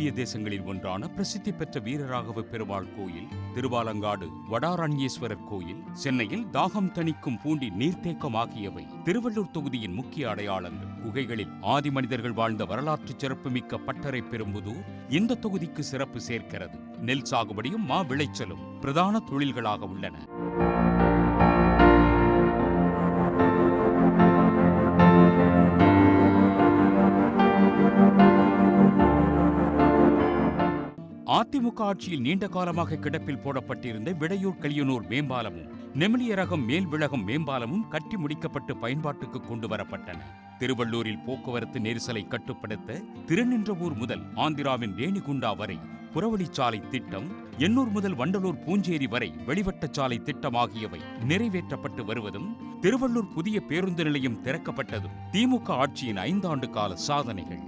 திவ்ய தேசங்களில் ஒன்றான பிரசித்தி பெற்ற வீரராகவ பெருமாள் கோயில், திருவாலங்காடு வடாரண்யேஸ்வரர் கோயில், சென்னையில் தாகம் தணிக்கும் பூண்டி நீர்த்தேக்கம் ஆகியவை திருவள்ளூர் தொகுதியின் முக்கிய அடையாளங்கள். குகைகளில் ஆதி மனிதர்கள் வாழ்ந்த வரலாற்று சிறப்புமிக்க பட்டறை பெரும்புதூர் இந்த தொகுதிக்கு சிறப்பு சேர்க்கிறது. நெல் சாகுபடியும் மா விளைச்சலும் பிரதான தொழில்களாக உள்ளன. அதிமுக ஆட்சியில் நீண்ட காலமாக கிடப்பில் போடப்பட்டிருந்த விடையூர் கலியனூர் மேம்பாலமும் நெமிலியரகம் மேல்விளகம் மேம்பாலமும் கட்டி முடிக்கப்பட்டு பயன்பாட்டுக்கு கொண்டு வரப்பட்டன. திருவள்ளூரில் போக்குவரத்து நெரிசலை கட்டுப்படுத்த திருநின்றவூர் முதல் ஆந்திராவின் ரேணிகுண்டா வரை புறவழிச்சாலை திட்டம், எண்ணூர் முதல் வண்டலூர் பூஞ்சேரி வரை வெளிவட்டச்சாலை திட்டம் ஆகியவை நிறைவேற்றப்பட்டு வருவதும், திருவள்ளூர் புதிய பேருந்து நிலையம் திறக்கப்பட்டதும் திமுக ஆட்சியின் 5 ஆண்டு கால சாதனைகள்.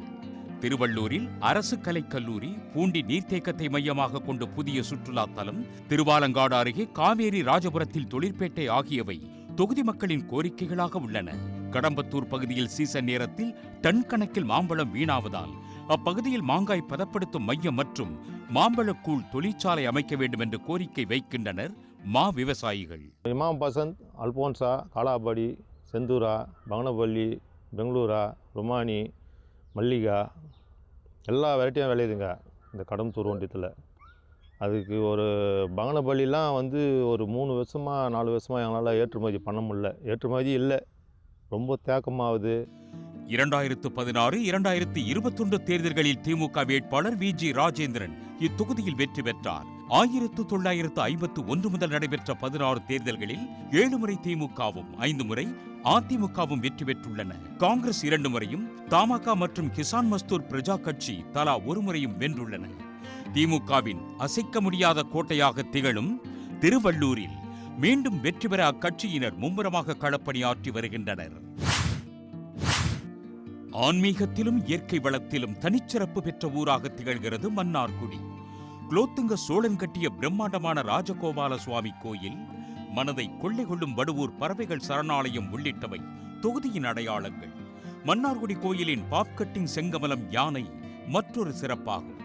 திருவள்ளூரில் அரசு கலைக்கல்லூரி, பூண்டி நீர்த்தேக்கத்தை மையமாக கொண்டு புதிய சுற்றுலா தலம், திருவாலங்காடு அருகே காவேரி ராஜபுரத்தில் தொழிற்பேட்டை ஆகியவை தொகுதி மக்களின் கோரிக்கைகளாக உள்ளன. கடம்பத்தூர் பகுதியில் சீசன் நேரத்தில் டன் கணக்கில் மாம்பழம் வீணாவதால் அப்பகுதியில் மாங்காய் பதப்படுத்தும் மையம் மற்றும் மாம்பழக்கூழ் தொழிற்சாலை அமைக்க வேண்டும் என்று கோரிக்கை வைக்கின்றனர் மா விவசாயிகள். இமாம் பசந்த், அல்போன்சா, காலாபாடி, செந்தூரா, பங்கனப்பள்ளி, பெங்களூரா, ருமானி, மல்லிகா எல்லா வெரைட்டியும் விளையுதுங்க இந்த கடம்பத்தூர் ஒன்றியத்தில். அதுக்கு ஒரு பங்கனப்பள்ளிலாம் ஒரு 3 வருஷமாக 4 வருஷமாக எங்களால் ஏற்றுமதி பண்ண முடியல. ஏற்றுமதி இல்லை, ரொம்ப தேக்கமாகுது. 2016-2021 தேர்தல்களில் திமுக வேட்பாளர் VG ராஜேந்திரன் இத்தொகுதியில் வெற்றி பெற்றார். 1951 முதல் நடைபெற்ற 16 தேர்தல்களில் 7 முறை திமுகவும் 5 முறை அதிமுகவும் வெற்றி பெற்றுள்ளன. காங்கிரஸ் 2 முறையும், தமாக மற்றும் கிசான் மஸ்தூர் பிரஜா கட்சி தலா 1 முறையும் வென்றுள்ளன. திமுகவின் அசைக்க முடியாத கோட்டையாக திகழும் திருவள்ளூரில் மீண்டும் வெற்றி பெற அக்கட்சியினர் மும்முரமாக களப்பணியாற்றி வருகின்றனர். ஆன்மீகத்திலும் இயற்கை வளத்திலும் தனிச்சிறப்பு பெற்ற ஊராக திகழ்கிறது மன்னார்குடி. குலோத்துங்க சோழன் கட்டிய பிரம்மாண்டமான ராஜகோபால சுவாமி கோயில், மனதை கொள்ளை கொள்ளும் வடுவூர் பறவைகள் சரணாலயம் உள்ளிட்டவை தொகுதியின் அடையாளங்கள். மன்னார்குடி கோயிலின் பாப்கட்டிங் செங்கமலம் யானை மற்றொரு சிறப்பாகும்.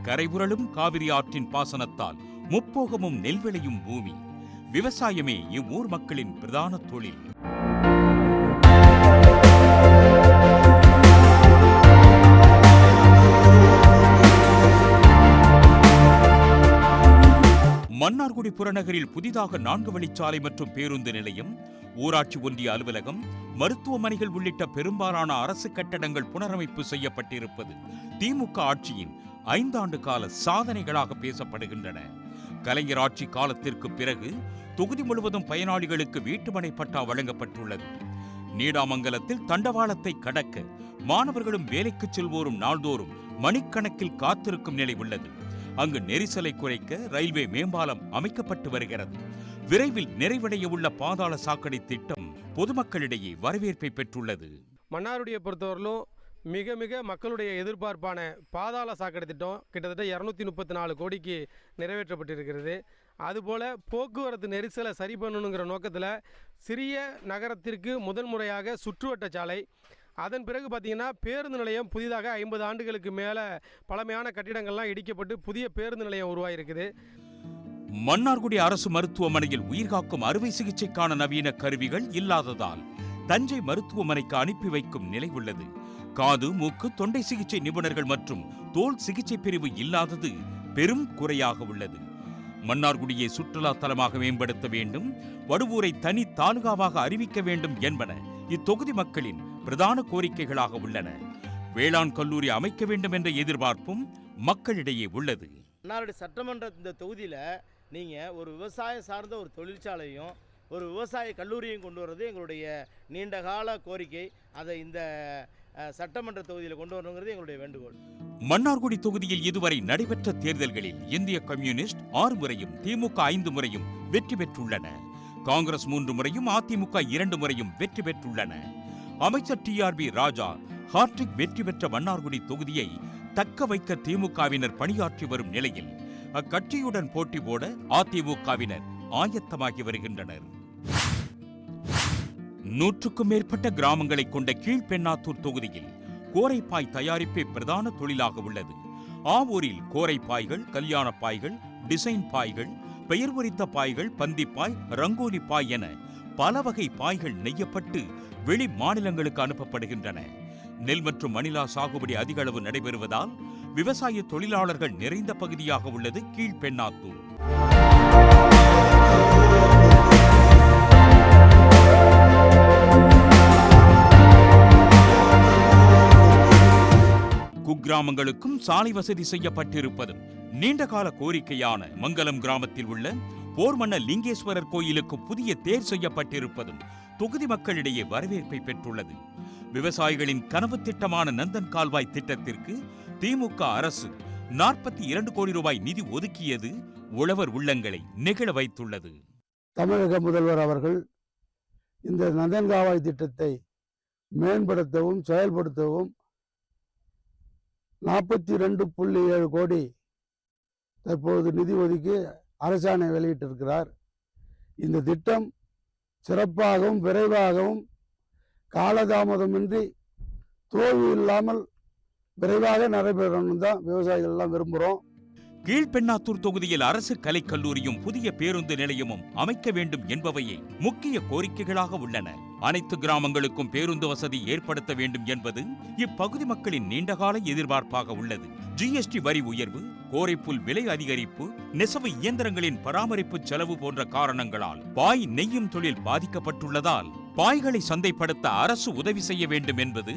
கரைபுரளும் காவிரி ஆற்றின் பாசனத்தால் முப்போகமும் நெல் விளையும் பூமி. விவசாயமே இவ்வூர் மக்களின் பிரதான தொழில். மன்னார்குடி புறநகரில் புதிதாக 4 வழிச்சாலை மற்றும் பேருந்து நிலையம், ஊராட்சி ஒன்றிய அலுவலகம், மருத்துவமனைகள் உள்ளிட்ட பெரும்பாலான அரசு கட்டடங்கள் புனரமைப்பு செய்யப்பட்டிருப்பது திமுக ஆட்சியின் 5 ஆண்டு கால சாதனைகளாக பேசப்படுகின்றன. கலைஞர் ஆட்சி காலத்திற்கு பிறகு தொகுதி முழுவதும் பயனாளிகளுக்கு வீட்டுமனை பட்டா வழங்கப்பட்டுள்ளது. நீடாமங்கலத்தில் தண்டவாளத்தை கடக்க மாணவர்களும் வேலைக்கு செல்வோரும் நாள்தோறும் மணிக்கணக்கில் காத்திருக்கும் நிலை உள்ளது. அங்கு நெரிசலை குறைக்க ரயில்வே மேம்பாலம் அமைக்கப்பட்டு வருகிறது. விரைவில் நிறைவடைய உள்ள பாதாள சாக்கடை திட்டம் பொதுமக்களிடையே வரவேற்பை பெற்றுள்ளது. மன்னாருடைய பொறுத்தவரையிலும் மிக மிக மக்களுடைய எதிர்பார்ப்பான பாதாள சாக்கடை திட்டம் கிட்டத்தட்ட 234 கோடிக்கு நிறைவேற்றப்பட்டிருக்கிறது. அதுபோல் போக்குவரத்து நெரிசலை சரி பண்ணணுங்கிற நோக்கத்தில் சிறிய நகரத்திற்கு முதல் முறையாக சுற்றுவட்ட சாலை, அதன் பிறகு பார்த்திங்கன்னா பேருந்து நிலையம் புதிதாக 50 ஆண்டுகளுக்கு மேலே பழமையான கட்டிடங்கள்லாம் இடிக்கப்பட்டு புதிய பேருந்து நிலையம் உருவாகிருக்குது. மன்னார்குடி அரசு மருத்துவமனையில் உயிர்காக்கும் அறுவை சிகிச்சைக்கான நவீன கருவிகள் இல்லாததால் தஞ்சை மருத்துவமனைக்கு அனுப்பி வைக்கும் நிலை உள்ளது. காது, மூக்கு, தொண்டை சிகிச்சை நிபுணர்கள் மற்றும் தோல் சிகிச்சை பிரிவு இல்லாதது பெரும் குறையாக உள்ளது. மன்னார்குடியை சுற்றுலா தலமாக மேம்படுத்த வேண்டும், வடுவூரை தனி தாலுகாவாக அறிவிக்க வேண்டும் என்பன இத்தொகுதி மக்களின் பிரதான கோரிக்கைகளாக உள்ளன. வேளாண் கல்லூரி அமைக்க வேண்டும் என்ற எதிர்பார்ப்பும் மக்களிடையே உள்ளது. மன்னார்குடி சட்டமன்ற இந்த தொகுதியில் நீங்கள் ஒரு விவசாயம் சார்ந்த ஒரு தொழிற்சாலையும் ஒரு விவசாய கல்லூரியும் கொண்டு வர்றது எங்களுடைய நீண்டகால கோரிக்கை. அதை இந்த சட்டமன்ற தொகுதியில் கொண்டு வரணுங்கிறது எங்களுடைய வேண்டுகோள். மன்னார்குடி தொகுதியில் இதுவரை நடைபெற்ற தேர்தல்களில் இந்திய கம்யூனிஸ்ட் 6 முறையும், திமுக 5 முறையும் வெற்றி பெற்றுள்ளன. காங்கிரஸ் 3 முறையும், அதிமுக 2 முறையும் வெற்றி பெற்றுள்ளன. அமைச்சர் TRB ராஜா ஹார்ட்ரிக் வெற்றி பெற்ற மன்னார்குடி தொகுதியை தக்க வைக்க திமுகவினர் பணியாற்றி வரும் நிலையில் அக்கட்சியுடன் போட்டி போட அதிமுகவினர் ஆயத்தமாகி வருகின்றனர். 100க்கும் மேற்பட்ட கிராமங்களை கொண்ட கீழ்பெண்ணாத்தூர் தொகுதியில் கோரைப்பாய் தயாரிப்பே பிரதான தொழிலாக உள்ளது. ஆவூரில் கோரை பாய்கள், கல்யாண பாய்கள், டிசைன் பாய்கள், பெயர் குறித்த பாய்கள், பந்திப்பாய், ரங்கோலி பாய் என பல வகை பாய்கள் நெய்யப்பட்டு வெளி மாநிலங்களுக்கு அனுப்பப்படுகின்றன. நெல் மற்றும் மணிலா சாகுபடி அதிக அளவு நடைபெறுவதால் விவசாய தொழிலாளர்கள் நிறைந்த பகுதியாக உள்ளது கீழ்பெண்ணாத்தூர். குக்கிராமங்களுக்கும் சாலை வசதி செய்யப்பட்டிருப்பதும் நீண்டகால கோரிக்கையான மங்கலம் கிராமத்தில் உள்ள போர்மன்ன லிங்கேஸ்வரர் கோயிலுக்கு புதிய தேர் செய்யப்பட்டிருப்பதும் தொகுதி மக்களிடையே வரவேற்பை பெற்றுள்ளது. விவசாயிகளின் கனவு திட்டமான நந்தன் கால்வாய் திட்டத்திற்கு திமுக அரசு 42 கோடி ரூபாய் நிதி ஒதுக்கியது உழவர் உள்ளங்களை நெகிழ வைத்துள்ளது. தமிழக முதல்வர் அவர்கள் இந்த நந்தன் கால்வாய் திட்டத்தை மேம்படுத்தவும் செயல்படுத்தவும் 42.7 கோடி தற்போது நிதி ஒதுக்கி அரசாணை வெளியிட்டிருக்கிறார். இந்த திட்டம் சிறப்பாகவும் விரைவாகவும் காலதாமதமின்றி தோல்வி இல்லாமல் விரைவாக நடைபெறணும் தான் விவசாயிகள் எல்லாம் விரும்புகிறோம். கீழ்பெண்ணாத்தூர் தொகுதியில் அரசு கலைக்கல்லூரியும் புதிய பேருந்து நிலையமும் அமைக்க வேண்டும் என்பவையே முக்கிய கோரிக்கைகளாக உள்ளன. அனைத்து கிராமங்களுக்கும் பேருந்து வசதி ஏற்படுத்த வேண்டும் என்பது இப்பகுதி மக்களின் நீண்டகால எதிர்பார்ப்பாக உள்ளது. ஜிஎஸ்டி வரி உயர்வு, கோரைப்புல் விலை அதிகரிப்பு, நெசவு இயந்திரங்களின் பராமரிப்பு செலவு போன்ற காரணங்களால் பாய் நெய்யும் தொழில் பாதிக்கப்பட்டுள்ளதால் பாய்களை சந்தைப்படுத்த அரசு உதவி செய்ய வேண்டும் என்பது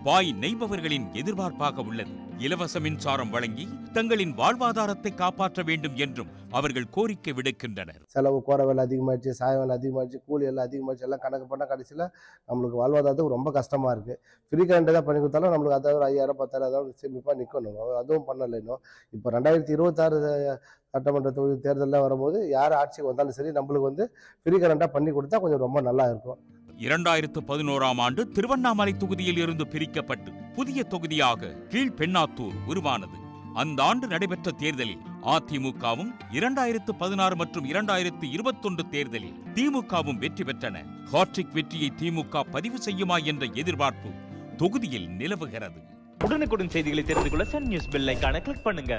பாய் நெய்பவர்களின் எதிர்பார்ப்பாக உள்ளது. இலவச மின்சாரம் வழங்கி தங்களின் வாழ்வாதாரத்தை காப்பாற்ற வேண்டும் என்றும் அவர்கள் கோரிக்கை விடுக்கின்றனர். செலவு, கோர வேலை அதிகமாகிடுச்சு, சாய வேலை அதிகமாகிடுச்சு, கூலி எல்லாம் அதிகமாகிடுச்சு, எல்லாம் கணக்கு பண்ணால் கடைசியில் நம்மளுக்கு வாழ்வாதாரத்துக்கு ரொம்ப கஷ்டமாக இருக்குது. ஃப்ரீ கரண்ட் தான் பண்ணி கொடுத்தாலும் நம்மளுக்கு அதாவது 5000 10,000 சேமிப்பாக நிற்கணும். அதுவும் பண்ணலை இன்னும். இப்போ 2026 சட்டமன்ற தொகுதி தேர்தலில் வரும்போது யார் ஆட்சிக்கு வந்தாலும் சரி நம்மளுக்கு ஃப்ரீ கரண்டாக பண்ணி கொடுத்தா கொஞ்சம் ரொம்ப நல்லா இருக்கும். 2011ஆம் ஆண்டு திருவண்ணாமலை தொகுதியில் இருந்து பிரிக்கப்பட்டு புதிய தொகுதியாக கீழ்பெண்ணாத்தூர் உருவானது. அந்த ஆண்டு நடைபெற்ற தேர்தலில் அதிமுகவும் 2016 மற்றும் 2021 தேர்தலில் திமுகவும் வெற்றி பெற்றன. ஹாட்ரிக் வெற்றியை திமுக பதிவு செய்யுமா என்ற எதிர்பார்ப்பு தொகுதியில் நிலவுகிறது. உடனுக்குடன் செய்திகளை தெரிந்து கொள்ள சன் நியூஸ் பெல் ஐகானை கிளிக் பண்ணுங்க.